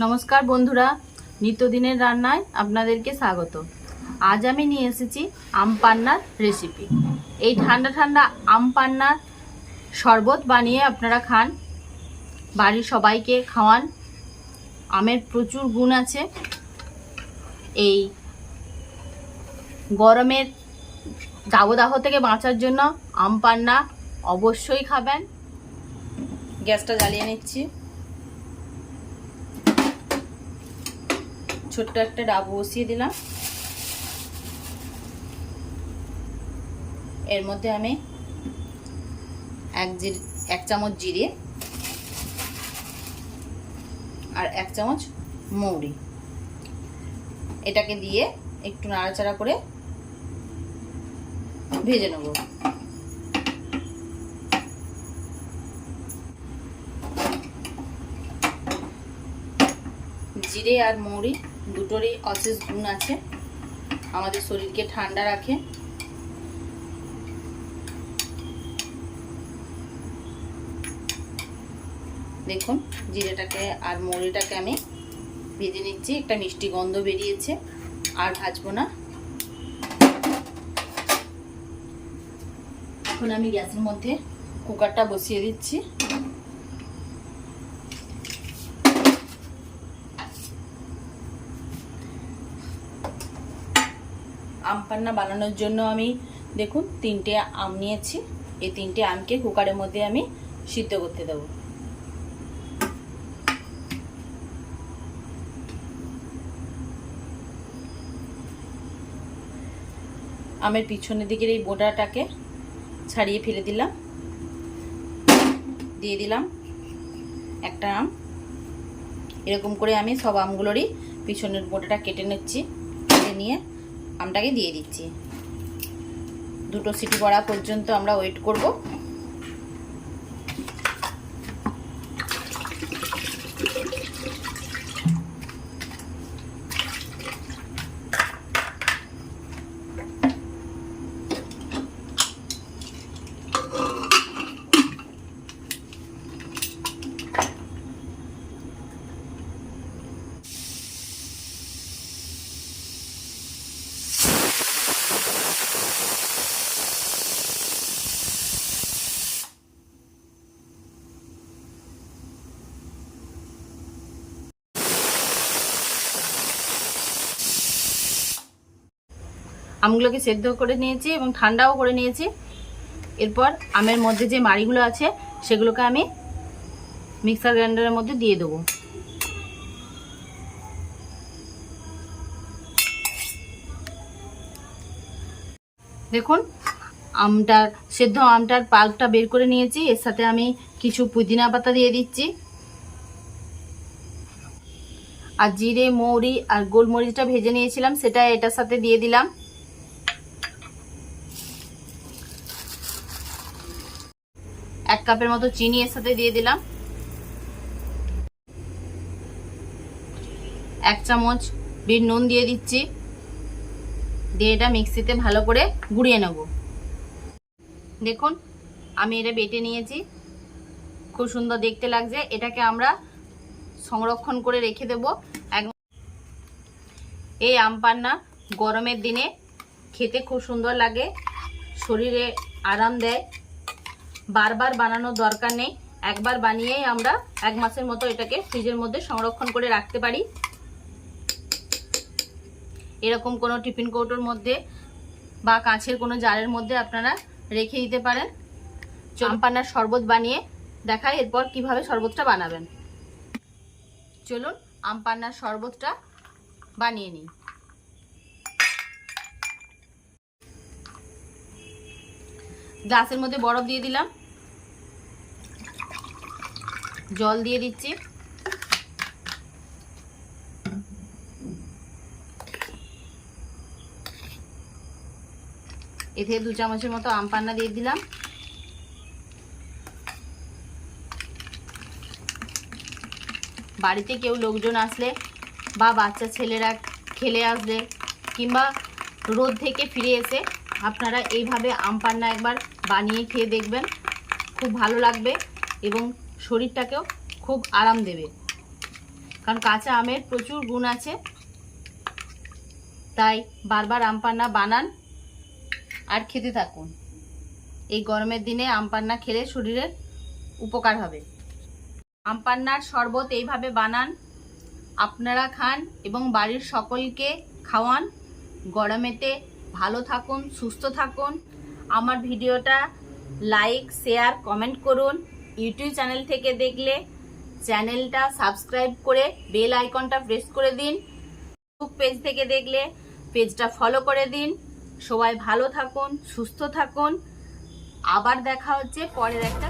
নমস্কার বন্ধুরা, নিত্যদিনের রান্নায় আপনাদেরকে স্বাগত। আজ আমি নিয়ে এসেছি আম পান্নার রেসিপি। এই ঠান্ডা ঠান্ডা আম পান্নার শরবত বানিয়ে আপনারা খান, বাড়ির সবাইকে খাওয়ান। আমের প্রচুর গুণ আছে। এই গরমের দাবদাহ থেকে বাঁচার জন্য আম পান্না অবশ্যই খাবেন। গ্যাসটা জ্বালিয়ে নিচ্ছি। ছোট্ট একটা ডাব বসিয়ে দিলাম। এর মধ্যে আমি এক চামচ জিরে আর 1 চামচ মৌরি এটাকে দিয়ে একটু নাড়াচাড়া করে ভেজে নেব। জিরে আর মৌরি দুটোরই অশেষ গুণ আছে, আমাদের শরীরকে ঠান্ডা রাখে। দেখুন, জিরেটাকে আর মৌরিটাকে আমি ভেজে নিচ্ছি। একটা মিষ্টি গন্ধ বেরিয়েছে, আর ভাজবো না। এখন আমি গ্যাসের মধ্যে কুকারটা বসিয়ে দিচ্ছি। আম পান্না বানানোর জন্য আমি দেখুন 3টে আম নিয়েছি। এই 3টে আমকে কুকারের মধ্যে আমি সিদ্ধ করতে দেব। আমের পিছনের দিকের এই বোটাটাকে ছাড়িয়ে ফেলে দিলাম। দিয়ে দিলাম একটা আম। এরকম করে আমি সব আমগুলোরই পিছনের বোটাটা কেটে নিচ্ছি। কেটে নিয়ে আমটাকে দিয়ে দিচ্ছি। 2টো সিটি পড়া পর্যন্ত আমরা ওয়েট করব। আমগুলোকে সেদ্ধ করে নিয়েছি এবং ঠান্ডাও করে নিয়েছি। এরপর আমের মধ্যে যে মাড়িগুলো আছে সেগুলোকে আমি মিক্সার গ্রাইন্ডারের মধ্যে দিয়ে দেবো। দেখুন, সেদ্ধ আমটার পাল্পটা বের করে নিয়েছি। এর সাথে আমি কিছু পুদিনা পাতা দিয়ে দিচ্ছি, আর জিরে মৌরি আর গোলমরিচটা ভেজে নিয়েছিলাম সেটা এটার সাথে দিয়ে দিলাম। 1 কাপের মতো চিনি এর সাথে দিয়ে দিলাম। 1 চামচ বিট নুন দিয়ে দিচ্ছি। দিয়ে এটা মিক্সিতে ভালো করে গুঁড়িয়ে নেব। দেখুন, আমি এটা বেটে নিয়েছি। খুব সুন্দর দেখতে লাগছে। এটাকে আমরা সংরক্ষণ করে রেখে দেব। এই আম পান্না গরমের দিনে খেতে খুব সুন্দর লাগে, শরীরে আরাম দেয়। বারবার বানানোর দরকার নেই, একবার বানিয়েই আমরা 1 মাসের মতো এটাকে ফ্রিজের মধ্যে সংরক্ষণ করে রাখতে পারি। এরকম কোনো টিফিন কৌটোর মধ্যে বা কাঁচের কোনো জারের মধ্যে আপনারা রেখে দিতে পারেন। আম পান্নার শরবত বানিয়ে দেখাই এরপর কিভাবে শরবতটা বানাবেন। চলুন আম পান্নার শরবতটা বানিয়ে নিই। গ্লাসের মধ্যে বরফ দিয়ে দিলাম, জল দিয়ে দিচ্ছি। এতে 2 চামচের মতো আম পান্না দিয়ে দিলাম। বাড়িতে কেউ লোকজন আসলে বা বাচ্চা ছেলেরা খেলে আসলে কিংবা রোদ থেকে ফিরে এসে আপনারা এইভাবে আম পান্না একবার বানিয়ে খেয়ে দেখবেন, খুব ভালো লাগবে এবং শরীরটাকেও খুব আরাম দেবে। কারণ কাঁচা আমের প্রচুর গুণ আছে, তাই বারবার আম পান্না বানান আর খেতে থাকুন। এই গরমের দিনে আম পান্না খেলে শরীরের উপকার হবে। আম পান্নার শরবত এইভাবে বানান, আপনারা খান এবং বাড়ির সকলকে খাওয়ান। গরমেতে ভালো থাকুন, সুস্থ থাকুন। আমার ভিডিওটা লাইক, শেয়ার, কমেন্ট করুন। ইউটিউব চ্যানেল থেকে দেখলে চ্যানেলটা সাবস্ক্রাইব করে বেল আইকনটা প্রেস করে দিন। ফেসবুক পেজ থেকে দেখলে পেজটা ফলো করে দিন। সবাই ভালো থাকুন, সুস্থ থাকুন। আবার দেখা হচ্ছে পরের একটা